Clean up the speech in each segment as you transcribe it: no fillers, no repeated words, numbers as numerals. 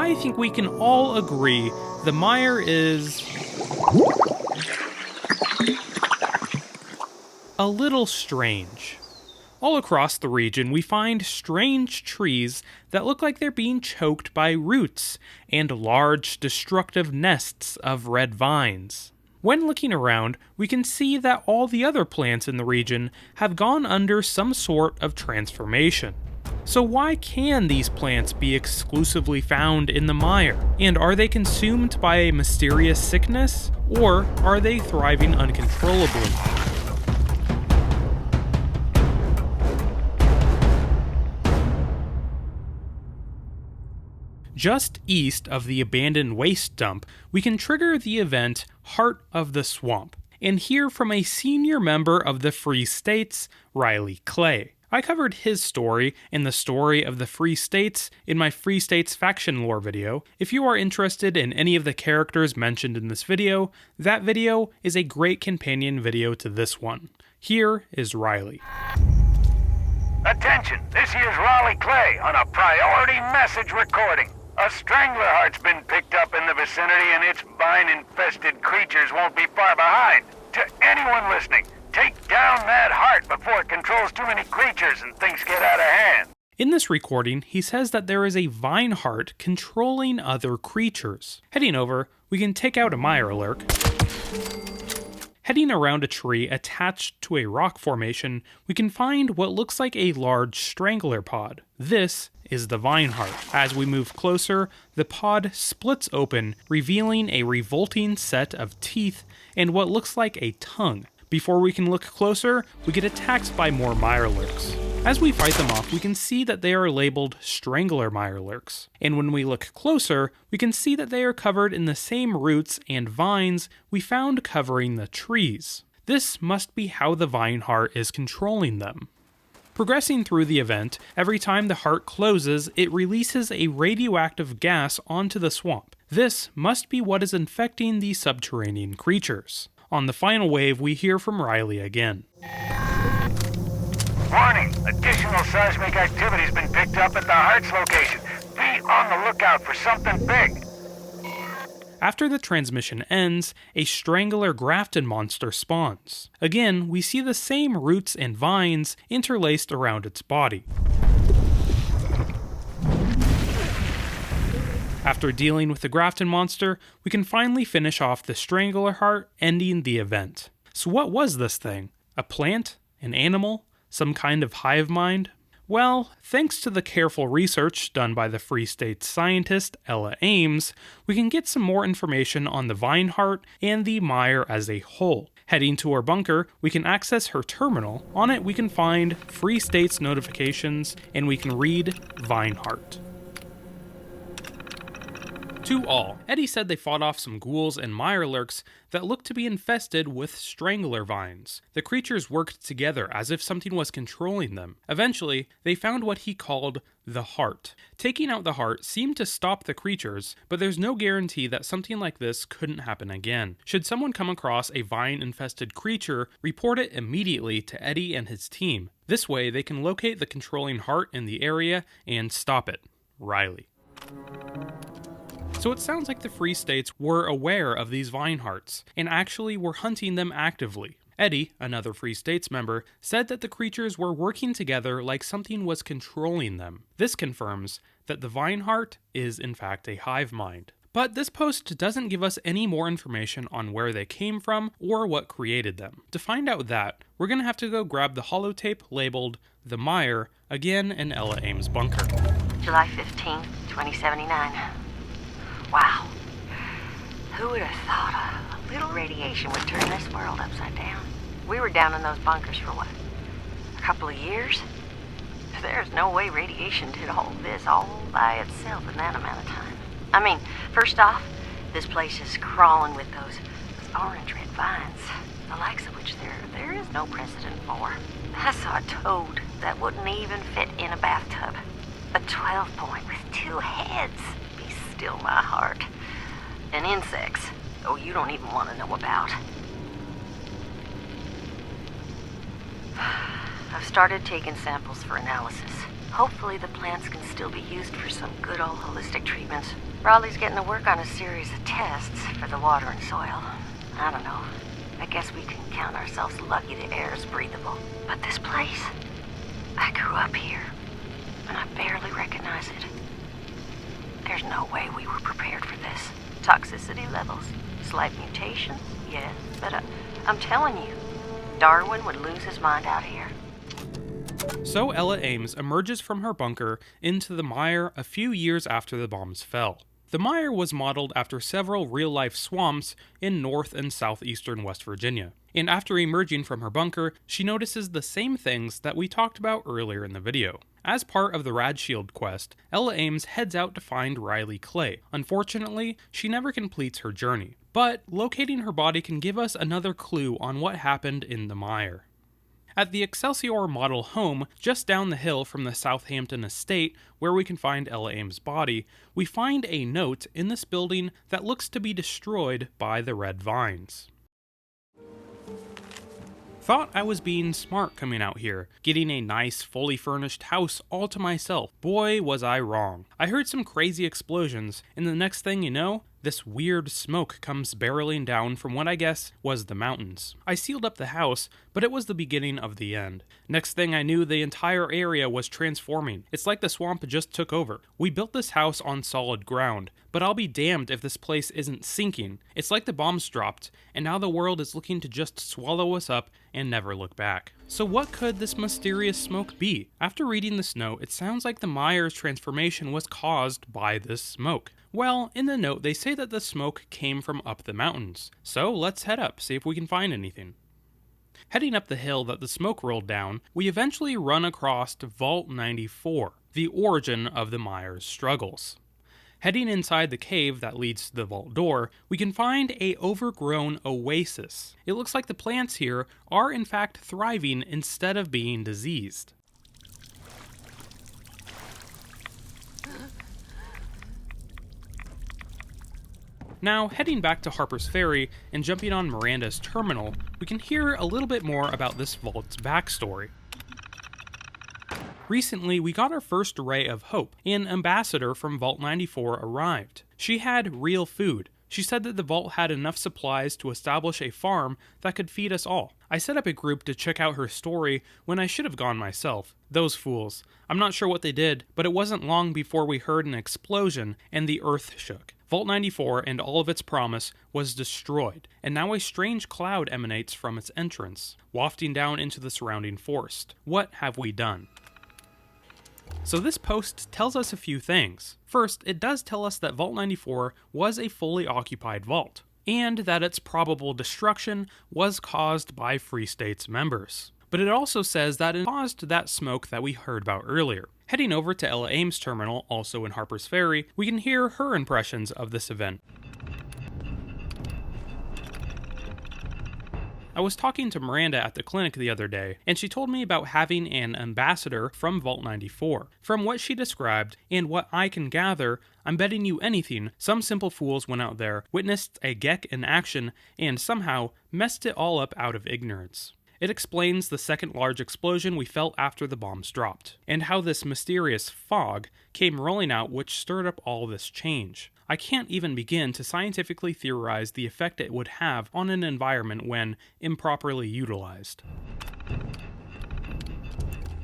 I think we can all agree the mire is a little strange. All across the region, we find strange trees that look like they're being choked by roots and large, destructive nests of red vines. When looking around, we can see that all the other plants in the region have gone under some sort of transformation. So why can these plants be exclusively found in the mire? And are they consumed by a mysterious sickness? Or are they thriving uncontrollably? Just east of the abandoned waste dump, we can trigger the event Heart of the Swamp, and hear from a senior member of the Free States, Riley Clay. I covered his story and the story of the Free States in my Free States faction lore video. If you are interested in any of the characters mentioned in this video, that video is a great companion video to this one. Here is Riley. Attention, this here's Riley Clay on a priority message recording. A strangler heart's been picked up in the vicinity and its vine-infested creatures won't be far behind. To anyone listening, take down that heart before it controls too many creatures and things get out of hand. In this recording, he says that there is a vine heart controlling other creatures. Heading over, we can take out a mire lurk. Heading around a tree attached to a rock formation, we can find what looks like a large strangler pod. This is the vine heart. As we move closer, the pod splits open, revealing a revolting set of teeth and what looks like a tongue. Before we can look closer, we get attacked by more mire lurks. As we fight them off, we can see that they are labeled strangler mire lurks. And when we look closer, we can see that they are covered in the same roots and vines we found covering the trees. This must be how the vine heart is controlling them. Progressing through the event, every time the heart closes, it releases a radioactive gas onto the swamp. This must be what is infecting the subterranean creatures. On the final wave, we hear from Riley again. Warning, additional seismic activity's been picked up at the heart's location. Be on the lookout for something big. After the transmission ends, a strangler Grafton monster spawns. Again, we see the same roots and vines interlaced around its body. After dealing with the Grafton monster, we can finally finish off the strangler heart, ending the event. So what was this thing? A plant? An animal? Some kind of hive mind? Well, thanks to the careful research done by the Free States scientist Ella Ames, we can get some more information on the vine heart and the mire as a whole. Heading to our bunker, we can access her terminal. On it, we can find Free States notifications, and we can read Vine Heart. To all, Eddie said they fought off some ghouls and mire lurks that looked to be infested with strangler vines. The creatures worked together as if something was controlling them. Eventually, they found what he called the heart. Taking out the heart seemed to stop the creatures, but there's no guarantee that something like this couldn't happen again. Should someone come across a vine-infested creature, report it immediately to Eddie and his team. This way, they can locate the controlling heart in the area and stop it. Riley. So it sounds like the Free States were aware of these vine hearts, and actually were hunting them actively. Eddie, another Free States member, said that the creatures were working together like something was controlling them. This confirms that the vine heart is in fact a hive mind. But this post doesn't give us any more information on where they came from or what created them. To find out that, we're going to have to go grab the holotape labeled The Mire, again in Ella Ames' bunker. July 15th, 2079. Wow. Who would have thought a little radiation would turn this world upside down? We were down in those bunkers for what? A couple of years? There's no way radiation did all this all by itself in that amount of time. I mean, first off, this place is crawling with those orange-red vines, the likes of which there is no precedent for. I saw a toad that wouldn't even fit in a bathtub. A 12-point with 2 heads. Still my heart. And insects, oh, you don't even want to know about. I've started taking samples for analysis. Hopefully the plants can still be used for some good old holistic treatments. Raleigh's getting to work on a series of tests for the water and soil. I don't know. I guess we can count ourselves lucky the air is breathable. But this place, I grew up here, and I barely recognize it. There's no way we were prepared for this. Toxicity levels, slight mutations, yes, but I'm telling you, Darwin would lose his mind out here. So Ella Ames emerges from her bunker into the mire a few years after the bombs fell. The mire was modeled after several real-life swamps in north and southeastern West Virginia. And after emerging from her bunker, she notices the same things that we talked about earlier in the video. As part of the Rad Shield quest, Ella Ames heads out to find Riley Clay. Unfortunately, she never completes her journey. But locating her body can give us another clue on what happened in the mire. At the Excelsior model home, just down the hill from the Southampton estate, where we can find Ella Ames' body, we find a note in this building that looks to be destroyed by the red vines. Thought I was being smart coming out here, getting a nice, fully furnished house all to myself. Boy, was I wrong. I heard some crazy explosions, and the next thing you know, this weird smoke comes barreling down from what I guess was the mountains. I sealed up the house, but it was the beginning of the end. Next thing I knew, the entire area was transforming. It's like the swamp just took over. We built this house on solid ground, but I'll be damned if this place isn't sinking. It's like the bombs dropped, and now the world is looking to just swallow us up and never look back. So what could this mysterious smoke be? After reading this note, it sounds like the mire's transformation was caused by this smoke. Well, in the note, they say that the smoke came from up the mountains. So let's head up, see if we can find anything. Heading up the hill that the smoke rolled down, we eventually run across Vault 94, the origin of the mire's struggles. Heading inside the cave that leads to the vault door, we can find a overgrown oasis. It looks like the plants here are in fact thriving instead of being diseased. Now, heading back to Harper's Ferry and jumping on Miranda's terminal, we can hear a little bit more about this vault's backstory. Recently, we got our first ray of hope. An ambassador from Vault 94 arrived. She had real food. She said that the vault had enough supplies to establish a farm that could feed us all. I set up a group to check out her story when I should have gone myself. Those fools. I'm not sure what they did, but it wasn't long before we heard an explosion and the earth shook. Vault 94 and all of its promise was destroyed, and now a strange cloud emanates from its entrance, wafting down into the surrounding forest. What have we done? So this post tells us a few things. First, it does tell us that Vault 94 was a fully occupied vault, and that its probable destruction was caused by Free State's members. But it also says that it caused that smoke that we heard about earlier. Heading over to Ella Ames' terminal, also in Harper's Ferry, we can hear her impressions of this event. I was talking to Miranda at the clinic the other day, and she told me about having an ambassador from Vault 94. From what she described, and what I can gather, I'm betting you anything, some simple fools went out there, witnessed a GECK in action, and somehow messed it all up out of ignorance. It explains the second large explosion we felt after the bombs dropped, and how this mysterious fog came rolling out which stirred up all this change. I can't even begin to scientifically theorize the effect it would have on an environment when improperly utilized.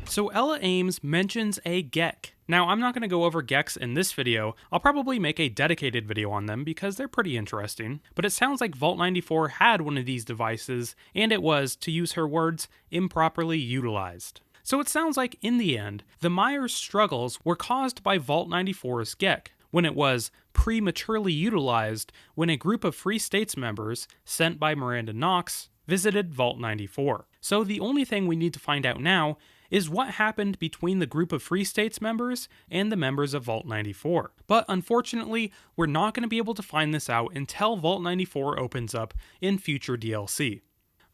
So Ella Ames mentions a GECK. Now, I'm not going to go over GECKs in this video. I'll probably make a dedicated video on them because they're pretty interesting. But it sounds like Vault 94 had one of these devices, and it was, to use her words, improperly utilized. So it sounds like, in the end, the mire's struggles were caused by Vault 94's GECK, when it was prematurely utilized when a group of Free States members, sent by Miranda Knox, visited Vault 94. So the only thing we need to find out now is what happened between the group of Free States members and the members of Vault 94. But unfortunately, we're not going to be able to find this out until Vault 94 opens up in future DLC.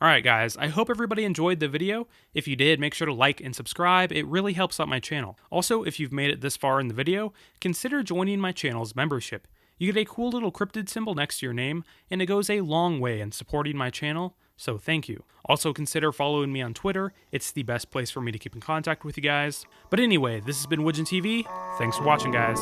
Alright guys, I hope everybody enjoyed the video. If you did, make sure to like and subscribe, it really helps out my channel. Also, if you've made it this far in the video, consider joining my channel's membership. You get a cool little cryptid symbol next to your name, and it goes a long way in supporting my channel, so thank you. Also consider following me on Twitter, it's the best place for me to keep in contact with you guys. But anyway, this has been Widgeon TV, thanks for watching guys.